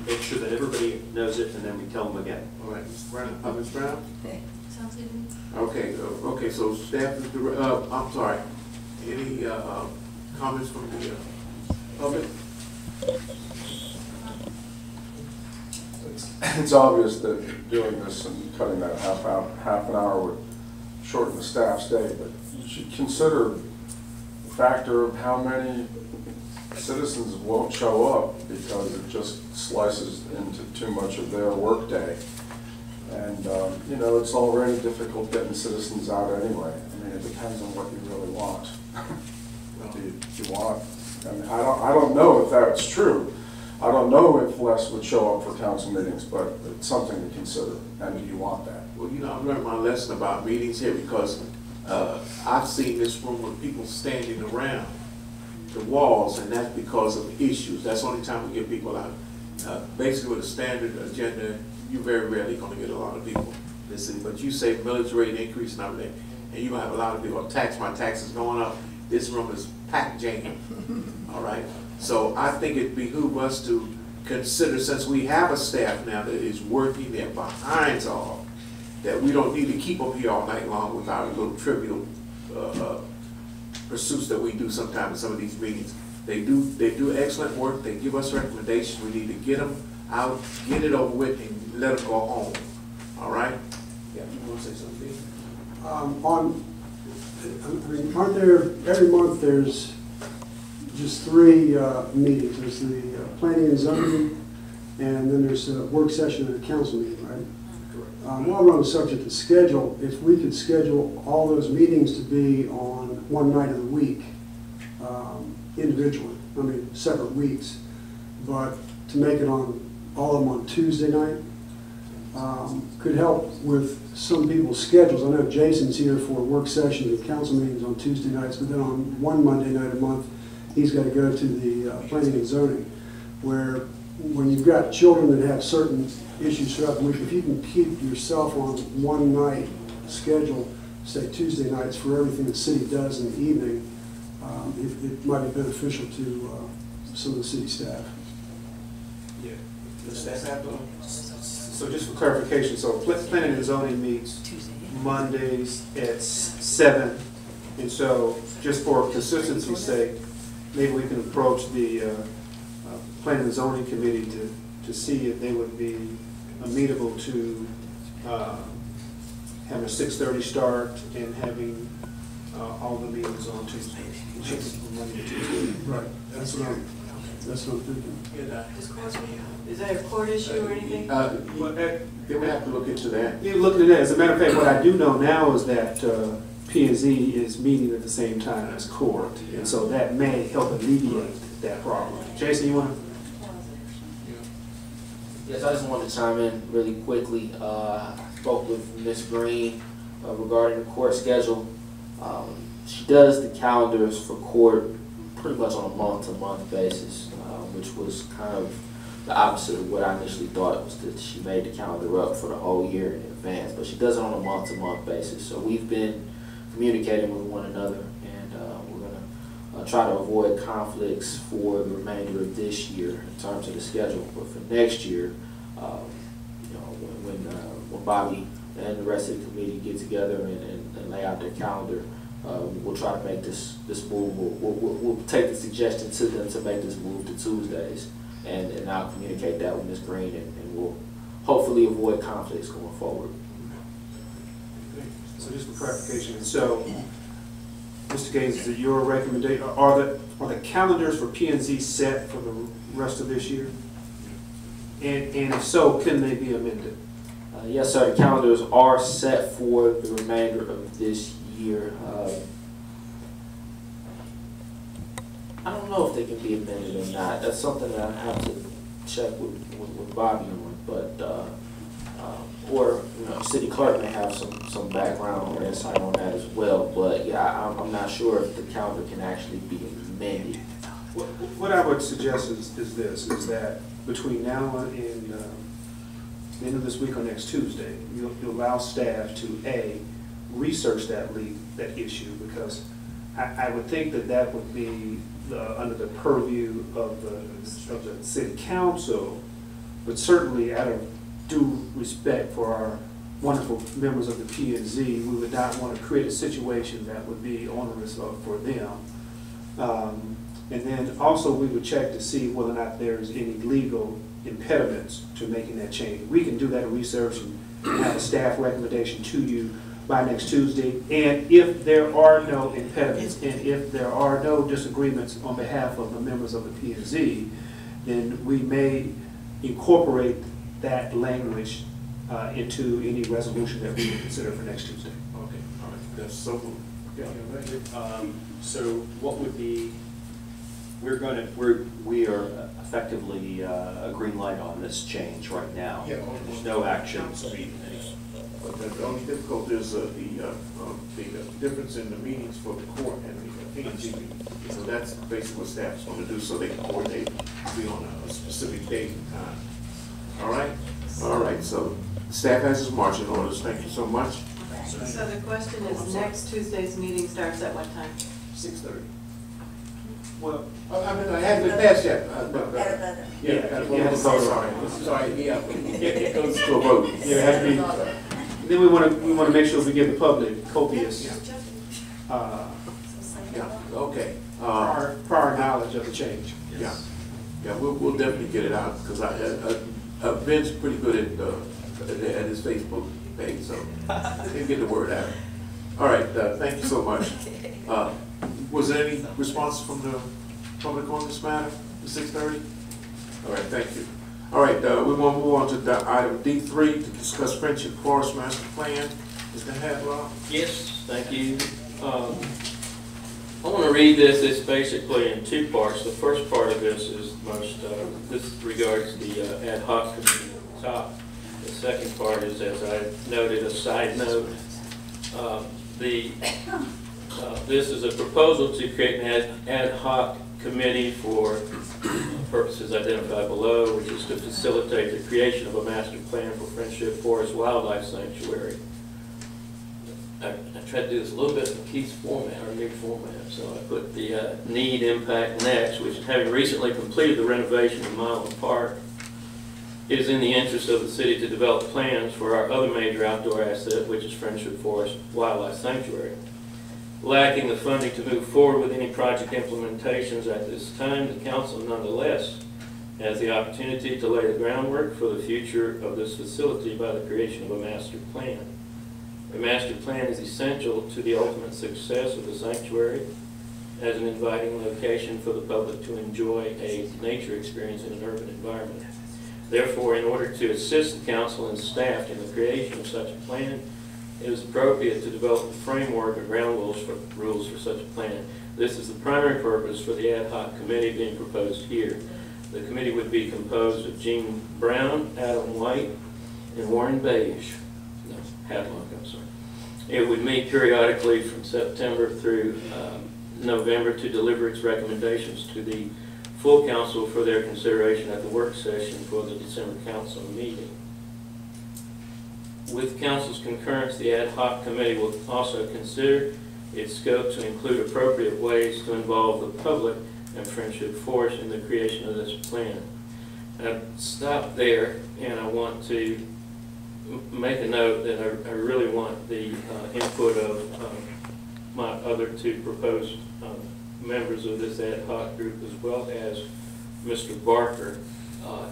make sure that everybody knows it, and then we tell them again. All right, Ms. Brown, Ms. Brown? Okay. Sounds good to me. Okay, okay, so staff, I'm sorry, any comments from the public? It's obvious that doing this and cutting that half an hour would shorten the staff's day, but you should consider the factor of how many citizens won't show up because it just slices into too much of their workday. And, you know, it's already difficult getting citizens out anyway. I mean, it depends on what you really want. What do you want? I mean, I don't know if that's true. I don't know if less would show up for council meetings, but it's something to consider. And do you want that? Well, you know, I've learned my lesson about meetings here because I've seen this room with people standing around the walls, and that's because of issues. That's the only time we get people out. Basically, with a standard agenda, you're very rarely going to get a lot of people. Listen, but you say millage rate increase and everything, and you're going to have a lot of people. My taxes going up. This room is packed jam. All right. So I think it behooves us to consider, since we have a staff now that is working their behinds off, that we don't need to keep them here all night long with our little trivial pursuits that we do sometimes in some of these meetings. They do excellent work. They give us recommendations. We need to get them out, get it over with, and let them go home. All right? Yeah, you want to say something? I mean, aren't there, every month there's just 3 meetings. There's the planning and zoning, and then there's a work session and a council meeting, right? Correct. While we're on the subject of schedule, if we could schedule all those meetings to be on one night of the week, individually, I mean, separate weeks, but to make it on all of them on Tuesday night, could help with some people's schedules. I know Jason's here for work sessions and council meetings on Tuesday nights, but then on one Monday night a month, he's got to go to the planning and zoning, where when you've got children that have certain issues throughout the week, if you can keep yourself on one night schedule, say Tuesday nights for everything the city does in the evening, it might be beneficial to some of the city staff. Yeah. The staff have to. So just for clarification, so planning and zoning meets Mondays at 7, and so just for consistency's sake, maybe we can approach the planning and zoning committee to see if they would be amenable to having a 6:30 start and having all the meetings on Tuesday. From Monday to Tuesday. Right. That's what I'm thinking. Is that a court issue or anything? They would have to look into that. Yeah, looking at that, as a matter of fact, what I do know now is that P&Z is meeting at the same time as court, and so that may help alleviate that problem. Jason, you want to? Yes, I just wanted to chime in really quickly. I spoke with Ms. Green regarding the court schedule. She does the calendars for court pretty much on a month-to-month basis, which was kind of the opposite of what I initially thought. Was that she made the calendar up for the whole year in advance, but she does it on a month-to-month basis. So we've been communicating with one another, and we're going to try to avoid conflicts for the remainder of this year in terms of the schedule. But for next year, you know, when Bobby and the rest of the committee get together and lay out their calendar, we'll try to make this move. We'll take the suggestion to them to make this move to Tuesdays, and I'll communicate that with Ms. Green, and we'll hopefully avoid conflicts going forward. So just for clarification, so Mr. Gaines, is it your recommendation? Are the calendars for P&Z set for the rest of this year? And if so, can they be amended? Yes, sir. The calendars are set for the remainder of this year. I don't know if they can be amended or not. That's something that I have to check with Bobby on. But or you know, city clerk may have some background or insight on that as well. But yeah, I'm not sure if the calendar can actually be amended. What I would suggest is this: is that between now and the end of this week or next Tuesday, you'll allow staff to research that issue, because I would think that would be under the purview of the city council But certainly out of due respect for our wonderful members of the P&Z, we would not want to create a situation that would be onerous for them. And then also we would check to see whether or not there's any legal impediments to making that change. We can do that research and have a staff recommendation to you by next Tuesday. And if there are no impediments and if there are no disagreements on behalf of the members of the P&Z, then we may incorporate that language into any resolution that we would consider for next Tuesday. Okay, all right, that's so moved. Yeah. So what would be, we are effectively a green light on this change right now. Yeah. There's no action. But the only difficulty is the difference in the meetings for the court and the P&Z meeting. So that's basically what staff's going to do, so they can coordinate, be on a specific date and time. All right? All right, so staff has its marching orders. Thank you so much. So the question is, next Tuesday's meeting starts at what time? 6:30. Well, I mean, I haven't been passed yet. Yeah, sorry, yeah, it goes to a vote. Yeah, it has to be. Then we want to make sure we give the public copious Yeah, okay. prior knowledge of the change. Yeah, yeah, we'll definitely get it out, because Ben's pretty good at his Facebook page, so he'll get the word out. All right, thank you so much. Was there any response from the public on this matter, the 6:30? All right, thank you. All right, we want to move on to item D3 to discuss Friendship Forest Master Plan. Mr. Hadlaw? Yes, thank you. I want to read this. It's basically in two parts. The first part of this is this regards the ad hoc committee at the top. The second part is, as I noted, a side note. This is a proposal to create an ad hoc committee for purposes identified below, which is to facilitate the creation of a master plan for Friendship Forest Wildlife Sanctuary. I tried to do this a little bit in Keith's format, or new format, so I put the need, impact, next, which, having recently completed the renovation of Milam Park, it is in the interest of the city to develop plans for our other major outdoor asset, which is Friendship Forest Wildlife Sanctuary. Lacking the funding to move forward with any project implementations at this time, the council nonetheless has the opportunity to lay the groundwork for the future of this facility by the creation of a master plan. A master plan is essential to the ultimate success of the sanctuary as an inviting location for the public to enjoy a nature experience in an urban environment. Therefore, in order to assist the council and staff in the creation of such a plan, it is appropriate to develop the framework or ground rules for such a plan. This is the primary purpose for the ad hoc committee being proposed here. The committee would be composed of Gene Brown, Adam White, and Warren Beige. No, Hadlock, I'm sorry. It would meet periodically from September through November to deliver its recommendations to the full council for their consideration at the work session for the December council meeting. With council's concurrence, the ad hoc committee will also consider its scope to include appropriate ways to involve the public and Friendship Forest in the creation of this plan. I'll stop there, and I want to make a note that I really want the input of my other two proposed members of this ad hoc group, as well as Mr. Barker.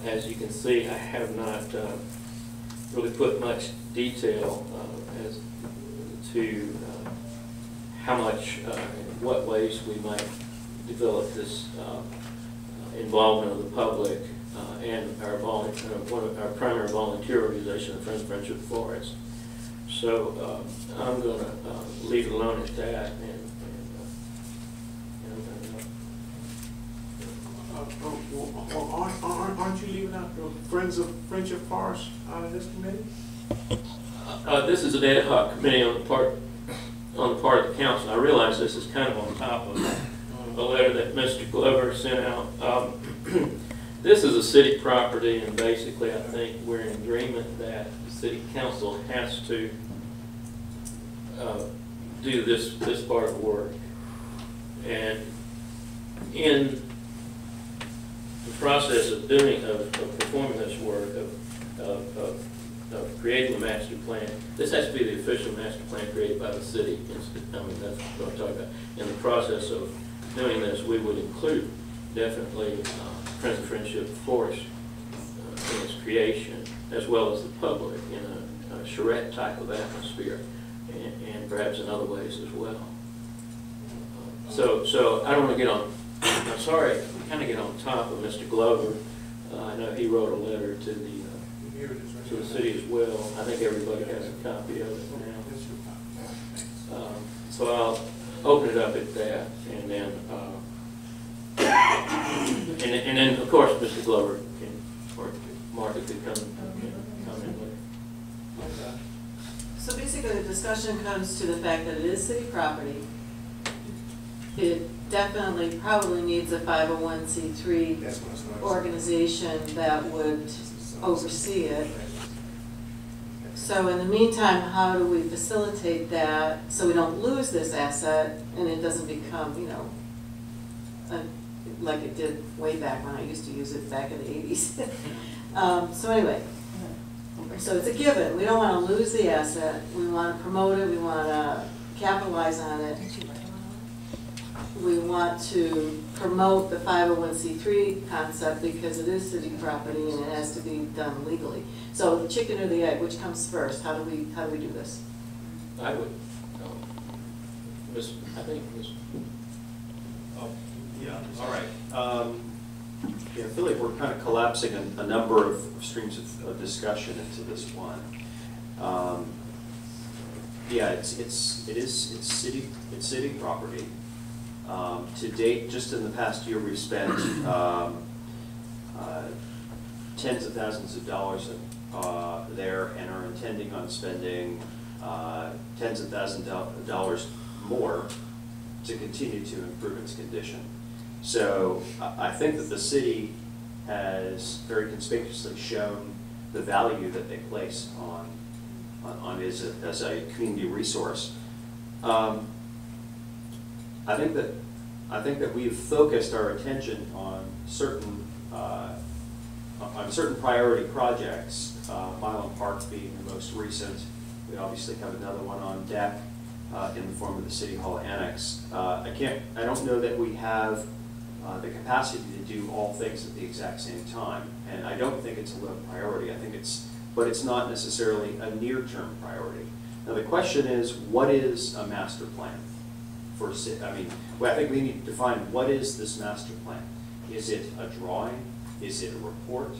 As you can see, I have not really put much detail as to how much, what ways we might develop this involvement of the public and our one of our primary volunteer organization, the Friends of Friendship Forest. So I'm going to leave it alone at that. Aren't you leaving out the Friends of Friendship Forest out of this committee? This is an ad hoc committee on the part of the council. I realize this is kind of on top of a letter that Mr. Glover sent out. This is a city property, and basically I think we're in agreement that the city council has to do this part of the work. And in the process of performing this work, creating a master plan, this has to be the official master plan created by the city. I mean, that's what I'm talking about. In the process of doing this, we would include definitely Friends of Friendship Forest in its creation, as well as the public in a charrette type of atmosphere, and perhaps in other ways as well. So I don't want to get on, I'm sorry, I kind of get on top of Mr. Glover. I know he wrote a letter to the city as well. I think everybody has a copy of it now. So I'll open it up at that, and then of course Mr. Glover can, or Martha could come in later. So basically, the discussion comes to the fact that it is city property. It definitely probably needs a 501c3 organization that would oversee it. So in the meantime, how do we facilitate that so we don't lose this asset and it doesn't become, you know, like it did way back when I used to use it back in the 80s. So anyway, so it's a given. We don't want to lose the asset. We want to promote it. We want to capitalize on it. We want to promote the 501c3 concept because it is city property and it has to be done legally. So the chicken or the egg, which comes first? How do we do this? I would, I think Miss. Oh, yeah, all right. Yeah, I feel like we're kind of collapsing a number of streams of discussion into this one. Yeah, it's city property. To date, just in the past year, we've spent tens of thousands of dollars there, and are intending on spending tens of thousands of dollars more to continue to improve its condition. So I think that the city has very conspicuously shown the value that they place on it as a community resource. I think that we've focused our attention on certain priority projects. Milan Park being the most recent. We obviously have another one on deck in the form of the City Hall Annex. I don't know that we have the capacity to do all things at the exact same time, and I don't think it's a low priority. But it's not necessarily a near-term priority. Now the question is, what is a master plan for city? I mean, well, I think we need to define what is this master plan. Is it a drawing? Is it a report?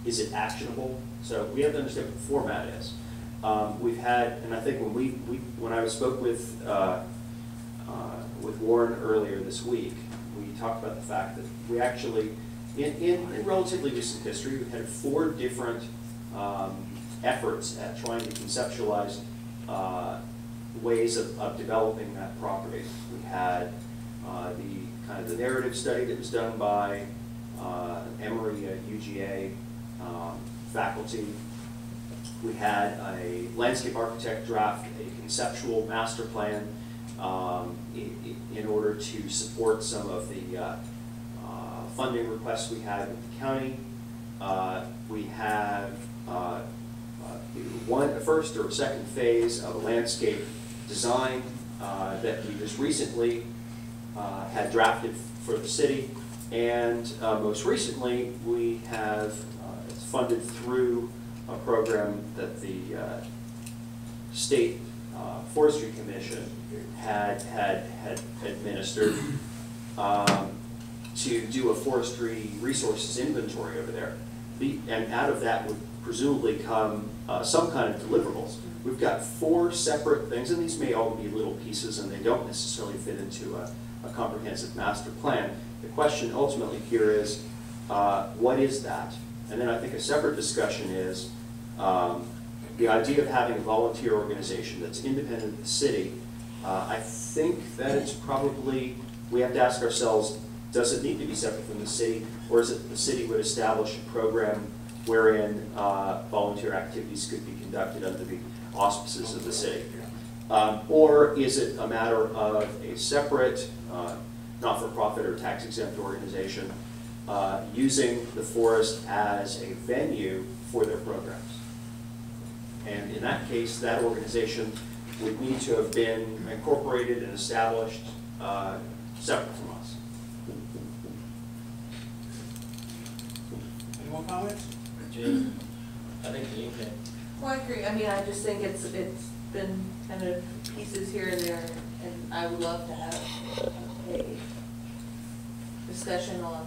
Is it actionable? So we have to understand what the format is. We've had, and I think when I spoke with Warren earlier this week, we talked about the fact that we actually, in relatively recent history, we've had 4 different efforts at trying to conceptualize ways of developing that property. We had the narrative study that was done by Emory UGA faculty. We had a landscape architect draft a conceptual master plan in order to support some of the funding requests we had with the county. We have a first or second phase of a landscape design that we just recently had drafted for the city, and most recently we have it's funded through a program that the State Forestry Commission had administered to do a forestry resources inventory over there. And out of that would presumably come some kind of deliverables. We've got 4 separate things, and these may all be little pieces, and they don't necessarily fit into a comprehensive master plan. The question ultimately here is, what is that? And then I think a separate discussion is the idea of having a volunteer organization that's independent of the city. I think that it's probably, we have to ask ourselves, does it need to be separate from the city, or is it the city would establish a program wherein volunteer activities could be conducted under the auspices of the city? Or is it a matter of a separate not-for-profit or tax-exempt organization using the forest as a venue for their programs. And in that case, that organization would need to have been incorporated and established separate from us. Any more comments? Gene, I think Gene can. Well, I agree. I mean, I just think it's been kind of pieces here and there, and I would love to have a discussion on,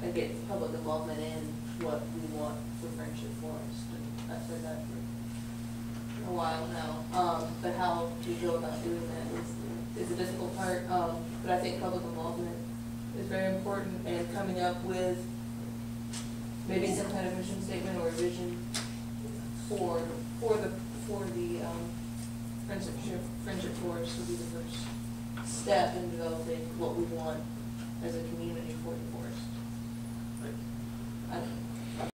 and get public involvement in what we want for Friendship Forest. And I've said that for a while now. But how we go about doing that is a difficult part. But I think public involvement is very important, and coming up with maybe some kind of mission statement or vision for the Friendship Forest would be the first step in developing what we want as a community for the forest.